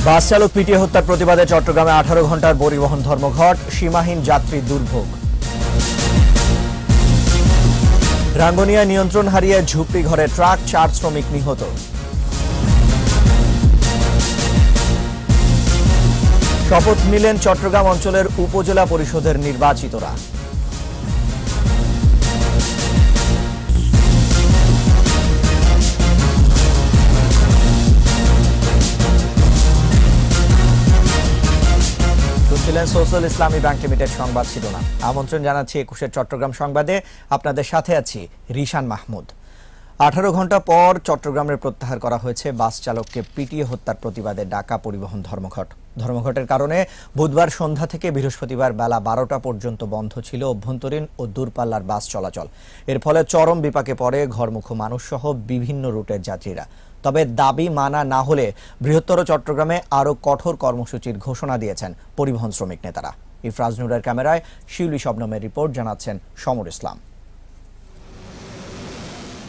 বাস চালক পিটিয়ে হত্যার প্রতিবাদে চট্টগ্রামে 18 ঘন্টার পরিবহন ধর্মঘট, সীমাহীন যাত্রী দুর্ভোগ। রাঙ্গুনিয়ায় নিয়ন্ত্রণ হারিয়ে ঝুপড়ি ঘরে ট্রাক, 4 শ্রমিক নিহত। শপথ নিলেন চট্টগ্রাম অঞ্চলের উপজেলা পরিষদের নির্বাচিতরা। ছিলেন সোশ্যাল ইসলামী ব্যাংক লিমিটেড সংবাদ শিরোনাম। আমন্ত্রণ জানাচ্ছি 21 চট্টগ্রাম সংবাদে। আপনাদের সাথে আছি রিশান মাহমুদ। 18 ঘন্টা পর চট্টগ্রামের প্রত্যাহার করা হয়েছে বাস চালককে পিটিয়ে হত্যার প্রতিবাদে ডাকা পরিবহন ধর্মঘট। ধর্মঘটের কারণে বুধবার সন্ধ্যা থেকে বৃহস্পতিবার বেলা 12টা পর্যন্ত বন্ধ ছিল অভ্যন্তরীণ ও দূরপাল্লার বাস চলাচল। এর ফলে চরম বিপাকে পড়ে ঘরমুখো মানুষ সহ বিভিন্ন রুটের যাত্রীরা। তবে দাবি মানা না হলে বৃহত্তর চট্টগ্রামে আরও কঠোর কর্মসূচির ঘোষণা দিয়েছেন পরিবহন শ্রমিক নেতারা। ইফরাজ নুরের ক্যামেরায় শিউলি শবনমের রিপোর্ট, জানাচ্ছেন সমর ইসলাম।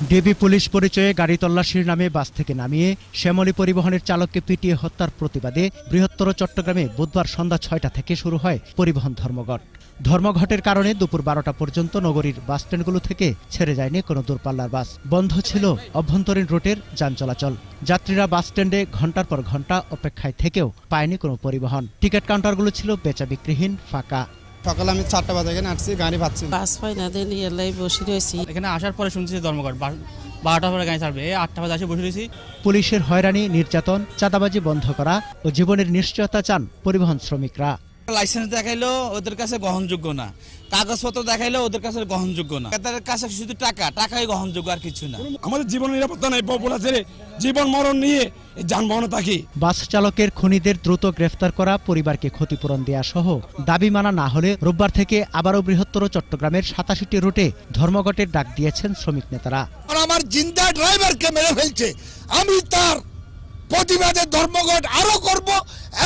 ডিবি পুলিশ পরিচয়ে গাড়ি তল্লাশির নামে বাস থেকে নামিয়ে শ্যামলী পরিবহনের চালককে পিটিয়ে হত্যার প্রতিবাদে বৃহত্তর চট্টগ্রামে বুধবার সন্ধ্যা 6টা থেকে শুরু হয় পরিবহন ধর্মঘট। ধর্মঘটের কারণে দুপুর 12টা পর্যন্ত নগরীর বাস স্ট্যান্ডগুলো থেকে ছেড়ে যায়নি কোনো দূরপাল্লার বাস। বন্ধ ছিল অভ্যন্তরীণ রুটের যান চলাচল। যাত্রীরা বাস স্ট্যান্ডে ঘন্টার পর ঘন্টা অপেক্ষায় থেকেও পায়নি কোনো পরিবহন। টিকিট কাউন্টারগুলো ছিল বেচা বিক্রিহীন, ফাঁকা। সকালে আমি 4টা বাজে এখানে আসছি, গাড়ি পাচ্ছি বাস পাই না, দিন এলাই বসে রয়েছি। এখানে আসার পরে শুনছি ধর্মঘট 12টার পরে গাড়ি ছাড়বে, 8টা বাজে আসে বসে রয়েছি। পুলিশের হয়রানি, নির্যাতন, চাঁদাবাজি বন্ধ করা ও জীবনের নিশ্চয়তা চান পরিবহন শ্রমিকরা। লাইসেন্স দেখাইলো ওদের কাছে গ্রহণযোগ্য না, কাগজপত্র দেখাইলো ওদের কাছে গ্রহণযোগ্য না, তাদের কাছে শুধু টাকাই গ্রহণযোগ্য, আর কিছু না। আমাদের জীবন নিরাপত্তা নেই, পপুলার জীবন মরণ নিয়ে যানবাহনে থাকি। বাস চালকের খুনিদের দ্রুত গ্রেফতার করা, পরিবারকে ক্ষতিপূরণ দেয়া সহ দাবি মানা না হলে রোববার থেকে আবারও বৃহত্তর চট্টগ্রামের 87টি রুটে ধর্মঘটের ডাক দিয়েছেন শ্রমিক নেতারা। আমার জিন্দা ড্রাইভারকে মেরে ফেলছে, আমি তার প্রতিবাদে ধর্মঘট আরো করব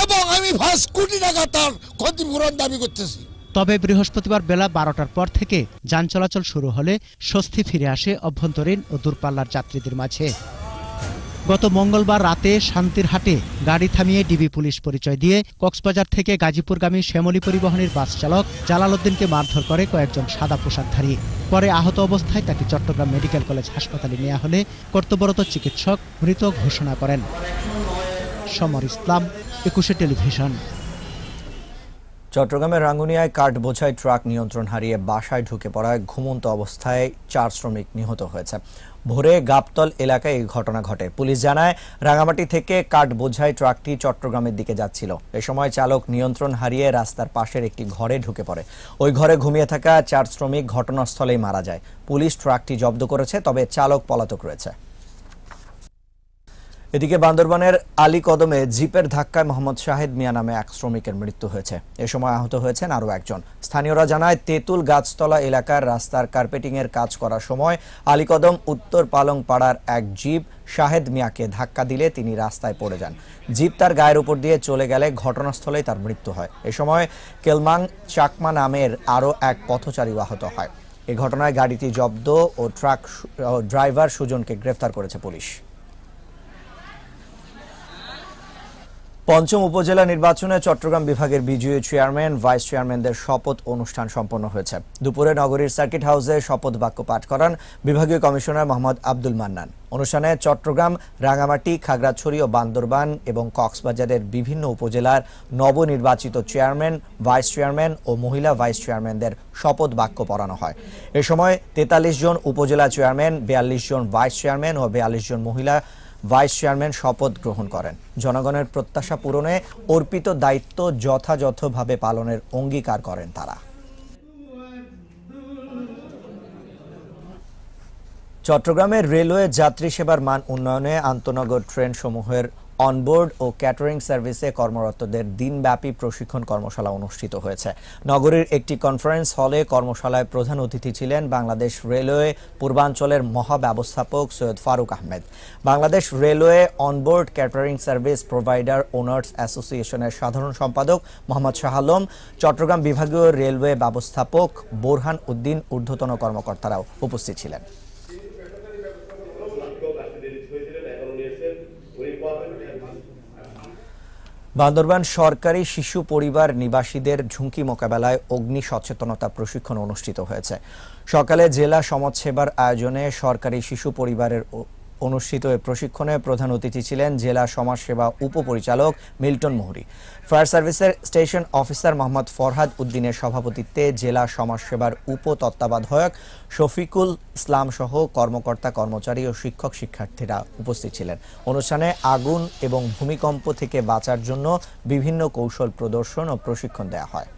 এবং আমি 5 কোটি টাকা তার ক্ষতিপূরণ দাবি করতেছি। তবে বৃহস্পতিবার বেলা 12টার পর থেকে যান চলাচল শুরু হলে স্বস্তি ফিরে আসে অভ্যন্তরীণ ও দূরপাল্লার যাত্রীদের মাঝে। গত মঙ্গলবার রাতে শান্তিরহাটে গাড়ি থামিয়ে ডিবি পুলিশ পরিচয় দিয়ে কক্সবাজার থেকে গাজীপুরগামী শ্যামলী পরিবহনের বাস চালক জালাল উদ্দিনকে মারধর করে কয়েকজন সাদা পোশাকধারী। পরে আহত অবস্থায় তাকে চট্টগ্রাম মেডিকেল কলেজ হাসপাতালে নেওয়া হলে কর্তব্যরত চিকিৎসক মৃত ঘোষণা করেন। সমর ইসলাম, 21 টেলিভিশন। চট্টগ্রামের রাঙ্গুনিয়ায় কাঠ বোঝাই ট্রাক নিয়ন্ত্রণ হারিয়ে বাসায় ঢুকে পড়ায় ঘুমন্ত অবস্থায় 4 শ্রমিক নিহত হয়েছে। ভোরে গাবতল এলাকায় এই ঘটনা ঘটে। পুলিশ জানায়, রাঙামাটি থেকে কাঠ বোঝাই ট্রাকটি চট্টগ্রামের দিকে যাচ্ছিল। এ সময় চালক নিয়ন্ত্রণ হারিয়ে রাস্তার পাশের একটি ঘরে ঢুকে পড়ে। ওই ঘরে ঘুমিয়ে থাকা 4 শ্রমিক ঘটনাস্থলেই মারা যায়। পুলিশ ট্রাকটি জব্দ করেছে, তবে চালক পলাতক রয়েছে। এদিকে বান্দরবানের আলীকদমে জিপের ধাক্কায় মোহাম্মদ শাহেদ মিয়া নামে 1 শ্রমিকের মৃত্যু হয়েছে। এ সময় আহত হয়েছেন আরও একজন। স্থানীয়রা জানায়, তেঁতুল গাছতলা এলাকার রাস্তার কার্পেটিংয়ের কাজ করার সময় আলীকদম উত্তর পালং পাড়ার এক জিপ শাহেদ মিয়াকে ধাক্কা দিলে তিনি রাস্তায় পড়ে যান। জিপ তার গায়ের উপর দিয়ে চলে গেলে ঘটনাস্থলেই তার মৃত্যু হয়। এ সময় কেলমাং চাকমা নামের আরও এক পথচারী আহত হয়। এ ঘটনায় গাড়িটি জব্দ ও ট্রাক ড্রাইভার সুজনকে গ্রেফতার করেছে পুলিশ। পঞ্চম উপজেলা নির্বাচনে চট্টগ্রাম বিভাগের বিজয়ী চেয়ারম্যান, ভাইস চেয়ারম্যানদের শপথ অনুষ্ঠান সম্পন্ন হয়েছে। দুপুরে নগরীর সার্কিট হাউসে শপথ বাক্য পাঠ করান বিভাগীয় কমিশনার মোহাম্মদ আব্দুল মান্নান। অনুষ্ঠানে চট্টগ্রাম, রাঙামাটি, খাগড়াছড়ি ও বান্দরবান এবং কক্সবাজারের বিভিন্ন উপজেলার নবনির্বাচিত চেয়ারম্যান, ভাইস চেয়ারম্যান ও মহিলা ভাইস চেয়ারম্যানদের শপথ বাক্য পড়ানো হয়। এ সময় 43 জন উপজেলা চেয়ারম্যান, 42 জন ভাইস চেয়ারম্যান ও 42 জন মহিলা ভাইস চেয়ারম্যান শপথ গ্রহণ করেন। জনগণের প্রত্যাশা পূরণে অর্পিত দায়িত্ব যথাযথভাবে পালনের অঙ্গীকার করেন তারা। চট্টগ্রামের রেলওয়ে যাত্রী সেবার মান উন্নয়নে আন্তনগর ট্রেন সমূহের অনবোর্ড ও ক্যাটারিং সার্ভিসে কর্মরতদের দিনব্যাপী প্রশিক্ষণ কর্মশালা অনুষ্ঠিত হয়েছে। নগরীর একটি কনফারেন্স হলে কর্মশালায় প্রধান অতিথি ছিলেন বাংলাদেশ রেলওয়ে পূর্বাঞ্চলের মহাব্যবস্থাপক Syed Farooq Ahmed. Bangladesh railway onboard catering service provider owners অ্যাসোসিয়েশনের সাধারণ সম্পাদক মোহাম্মদ শাহ আলম, চট্টগ্রাম বিভাগীয় রেলওয়ে ব্যবস্থাপক বোরহান উদ্দিন, ঊর্ধ্বতন কর্মকর্তারাও উপস্থিত ছিলেন। বান্দরবান সরকারি শিশু পরিবার নিবাসীদের ঝুঁকি মোকাবেলায় অগ্নি সচেতনতা প্রশিক্ষণ অনুষ্ঠিত হয়েছে। সকালে জেলা সমাজসেবার আয়োজনে সরকারি শিশু পরিবারের অনুষ্ঠিত এই প্রশিক্ষণে প্রধান অতিথি ছিলেন জেলা সমাজসেবা উপপরিচালক মিল্টন মোহরি। ফায়ার সার্ভিসের স্টেশন অফিসার মোহাম্মদ ফরহাদ উদ্দিনের সভাপতিত্বে জেলা সমাজসেবার উপ তত্ত্বাবধায়ক শফিকুল ইসলাম সহ কর্মকর্তা কর্মচারী ও শিক্ষক শিক্ষার্থীরা উপস্থিত ছিলেন। অনুষ্ঠানে আগুন এবং ভূমিকম্প থেকে বাঁচার জন্য বিভিন্ন কৌশল প্রদর্শন ও প্রশিক্ষণ দেওয়া হয়।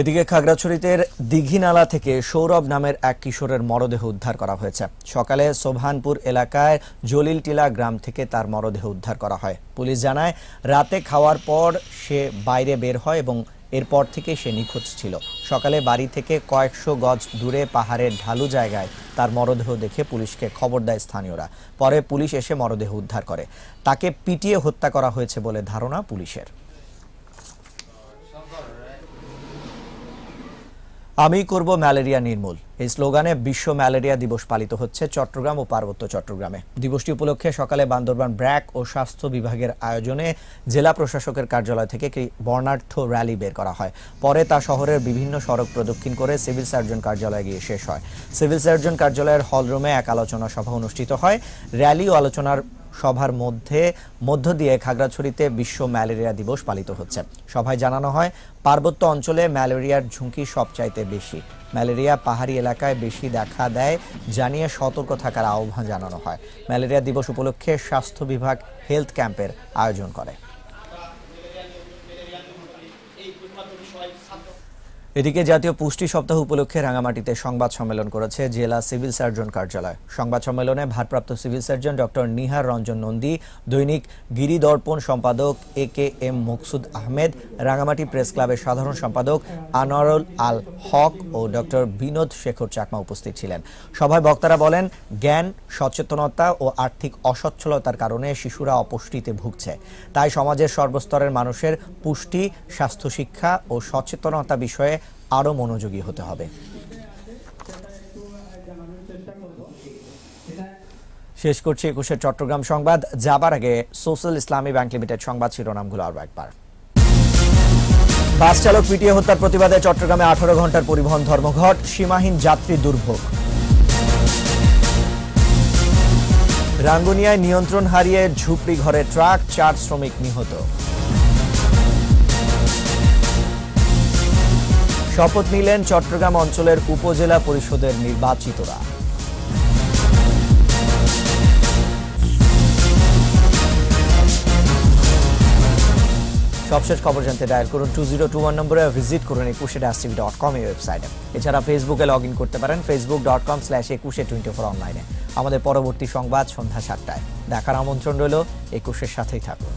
এদিকে খাগড়াছড়িতের দিঘিনালা থেকে সৌরভ নামের এক কিশোরের মরদেহ উদ্ধার করা হয়েছে। সকালে সোভানপুর এলাকায় জলিলটিলা গ্রাম থেকে তার মরদেহ উদ্ধার করা হয়। পুলিশ জানায়, রাতে খাওয়ার পর সে বাইরে বের হয় এবং এরপর থেকে সে নিখোঁজ ছিল। সকালে বাড়ি থেকে কয়েকশো গজ দূরে পাহাড়ের ঢালু জায়গায় তার মরদেহ দেখে পুলিশকে খবর দেয় স্থানীয়রা। পরে পুলিশ এসে মরদেহ উদ্ধার করে। তাকে পিটিয়ে হত্যা করা হয়েছে বলে ধারণা পুলিশের। আমি করব ম্যালেরিয়া নির্মূল এই স্লোগানে বিশ্ব ম্যালেরিয়া দিবস পালিত হচ্ছে চট্টগ্রাম ও পার্বত্য চট্টগ্রামে। দিবসটি উপলক্ষে সকালে বান্দরবান ব্র্যাক ও স্বাস্থ্য বিভাগের আয়োজনে জেলা প্রশাসকের কার্যালয় থেকে একটি বর্ণাঢ্য র্যালি বের করা হয়। পরে তা শহরের বিভিন্ন সড়ক প্রদক্ষিণ করে সিভিল সার্জন কার্যালয়ে গিয়ে শেষ হয়। সিভিল সার্জন কার্যালয়ের হলরুমে এক আলোচনা সভা অনুষ্ঠিত হয়। র্যালি ও আলোচনার সভার মধ্য দিয়ে খাগড়াছড়িতে বিশ্ব ম্যালেরিয়া দিবস পালিত হচ্ছে। সভায় জানানো হয়, পার্বত্য অঞ্চলে ম্যালেরিয়ার ঝুঁকি সবচাইতে বেশি। ম্যালেরিয়া পাহাড়ি এলাকায় বেশি দেখা দেয় জানিয়ে সতর্ক থাকার আহ্বান জানানো হয়। ম্যালেরিয়া দিবস উপলক্ষে স্বাস্থ্য বিভাগ হেলথ ক্যাম্পের আয়োজন করে। এদিকে জাতীয় পুষ্টি সপ্তাহ উপলক্ষে রাঙামাটিতে সংবাদ সম্মেলন করেছে জেলা সিভিল সার্জন কার্যালয়। সংবাদ সম্মেলনে ভারপ্রাপ্ত civil surgeon doctor Nihar Ranjan Nandi, দৈনিক গিরিদর্পণ সম্পাদক এ.কে.এম. মকসুদ আহমেদ, রাঙামাটি প্রেস ক্লাবের সাধারণ সম্পাদক আনোয়ারুল আল হক ও ডক্টর বিনোদ শেখর চাকমা উপস্থিত ছিলেন। সভায় বক্তারা বলেন, জ্ঞান, সচেতনতা ও আর্থিক অসচ্ছলতার কারণে শিশুরা অপুষ্টিতে ভুগছে। তাই সমাজের সর্বস্তরের মানুষের পুষ্টি, স্বাস্থ্য শিক্ষা ও সচেতনতা বিষয়ে আরো মনোযোগী হতে হবে। শেষ করছি 21 চট্টগ্রাম সংবাদ। যাবার আগে সোশ্যাল ইসলামী ব্যাংক লিমিটেড সংবাদ শিরোনামগুলো আরো একবার। বাস চালক পিটিয়ে হত্যার প্রতিবাদে চট্টগ্রামে 18 ঘন্টার পরিবহন ধর্মঘট, সীমাহীন যাত্রী দুর্ভোগ। রাঙ্গুনিয়ায় নিয়ন্ত্রণ হারিয়ে ঝুপড়ি ঘরে ট্রাক, 4 শ্রমিক নিহত। শপথ নিলেন চট্টগ্রাম অঞ্চলের উপজেলা পরিষদের নির্বাচিতরা। সবশেষ খবর জানতে ডায়াল করুন 2021 নম্বরে, ভিজিট করুন 21tv.com এই ওয়েবসাইটে। এছাড়া ফেসবুকে লগ ইন করতে পারেন facebook.com/2124 অনলাইনে। আমাদের পরবর্তী সংবাদ সন্ধ্যা 7টায় দেখার আমন্ত্রণ রইল। 21-এর সাথেই থাকুন।